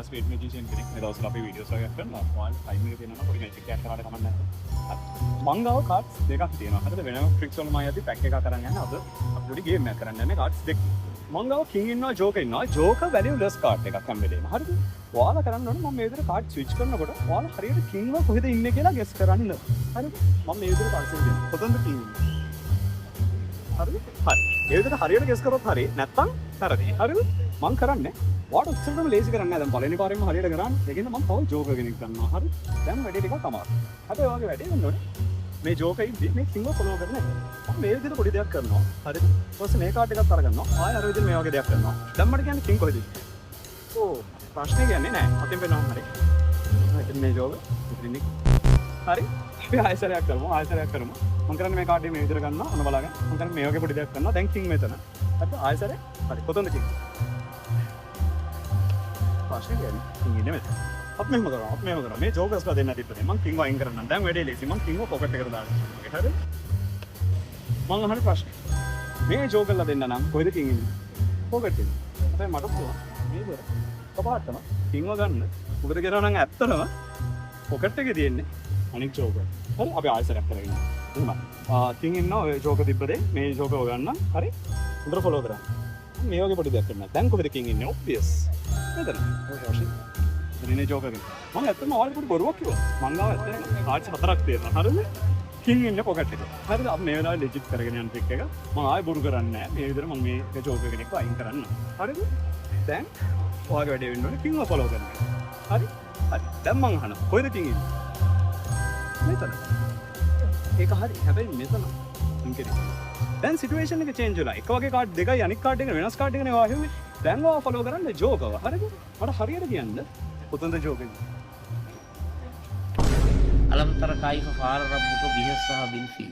Speed මැජිෂියන් කෙනෙක් මේ දවස්වල අපි වීඩියෝස් වගේක් කරනවා. ඔයාලා ටයිම් එක තියෙනවා නම් පොඩි මැජික් එකක් කරාට කමක් නැහැ. මං ගාව කාඩ්ස් දෙකක් තියෙනවා. හරිද? වෙනම ට්‍රික්ස් වල මම යද්දි පැක් එකක් කරන් යන්නේ. අද අපි පොඩි ගේම් එකක් කරන්න යන්නේ කාඩ්ස් දෙක. මං ගාව කිං ඉන්නවා ජෝකර් ඉන්නවා. ජෝකර් වැලියුලස් කාඩ් එකක් හැම වෙලේම. හරිද? ඔයාලා කරන්න ඕනේ මම මේ විදිහට කාඩ් ස්විච් කරනකොට ඔයාලා හරියට කිං ව කොහෙද ඉන්නේ කියලා ගෙස් කරන්න. හරිද? මම මේ විදිහට කාඩ්ස් එක දෙනවා. කොතනද කිං ඉන්නේ? හරිද? හරි. ඒ විදිහට හරියට ගෙස් කරොත් හරි. නැත්තම් වැරදි. හරිද? මං කරන්නේ ඔයාට උත්සාහම ලේසි කරන්නේ නැහැ. දැන් පළවෙනි පාරෙම හරියට කරන්නේ. ඒකෙන්ද මම තව ජෝකර් කෙනෙක් ගන්නවා. හරි? දැන් වැඩේ ටිකක් අමාරුයි. හරි ඔයාගේ වැඩේ වෙන්න ඕනේ. මේ ජෝකර් ඉද්දි මේ කිං ව ෆලෝ කරන්නේ. මම මේ විදිහට පොඩි දෙයක් කරනවා. හරිද? ඊට පස්සේ මේ කාඩ් එකත් අරගන්නවා. ආයෙ අර විදිහට මේ වගේ දෙයක් කරනවා. දැන් මට කියන්නේ කිං කොහෙද ඉන්නේ? ඕ ප්‍රශ්නේ කියන්නේ නැහැ. අතින් වෙනවා හරි. ඉතින් මේ ජෝකර් ඉතින් හරි. අපි ආයෙසරයක් කරමු. ආයෙසරයක් කරමු. මම කරන්නේ මේ කාඩ් එක මේ විදිහට ගන්නවා. අන්න බලන්න. මම කරන්නේ මේ වගේ පොඩි දෙයක් කරනවා. දැන් කිං මෙතන. හරිද? ආයෙසරයක්. හරි. කොතනද කිං? ප්‍රශ්නේ කියන්නේ කිං ඉන්නේ මෙතන. අපි මෙහෙම කරනවා. අපි මෙහෙම කරනවා. මේ ජෝකර්ස්ලා දෙන්න තිබ්බනේ. මම කිං වයින් කරන්නම්. දැන් වැඩේ ලේසි. මම කිං ව පොකට් එකට දානවා. හරිද? මම අහන ප්‍රශ්නේ. මේ ජෝකර්ලා දෙන්න නම් කොහෙද කිං ඉන්නේ? පොකට් එකේ. හැබැයි මට පුළුවන්. මේක කපාටම කිං ව ගන්න. මොකද කියනවා නම් ඇත්තටම පොකට් එකේ තියෙන්නේ අනික් ජෝකර්. හරි අපි ආයෙසරයක් කරගෙන යනවා. කිං ඉන්නවා ඔය ජෝකර් තිබ්බදේ. මේ ජෝකර් ගන්න. හරි? හොඳට ෆලෝ කරන්න. මේ වගේ පොඩි දෙයක් කරන්න. දැන් කොහෙද කිං ඉන්නේ? ඔබ්වියස්. මෙතන. ඔය රෝෂි. ඉතින් ජෝකර් ගෙන. මම ඇත්තටම ඔයාලට පොඩි බොරුවක් කිව්වා. මං ගාව ඇත්තටම කාඩ්ස් 4ක් තියෙනවා. හරිද? කිං ඉන්නේ පොකට් එකේ. හරිද? අපි මේ වෙලාවේ ලෙජිට් කරගෙන යන ට්‍රික් එක. මම ආයෙ බොරු කරන්නේ නැහැ. මේ විදිහට මම මේ ජෝකර් කෙනෙක්ව අයින් කරන්න. හරිද? දැන් ඔයාගේ වැඩේ වෙන්න ඕනේ කිංව ෆලෝ කරන්න. හරි? හරි. දැන් මං අහනවා. කොහෙද කිං ඉන්නේ? මෙතන. ඒක හරි. හැබැයි මෙතන. දැන් සිටුේෂන් එක චේන්ජ් වෙලා. එක වගේ කාඩ් දෙකයි අනිත් කාඩ් එක වෙනස් කාඩ් එකනේ ඔයා හැව්වේ. දැන් ඔයා ෆලෝ කරන්න ජෝකර්ව. හරිද? මට හරියට කියන්න. කොතනද joker? alam tara kaifa fara rabbuka bihi sahabil fil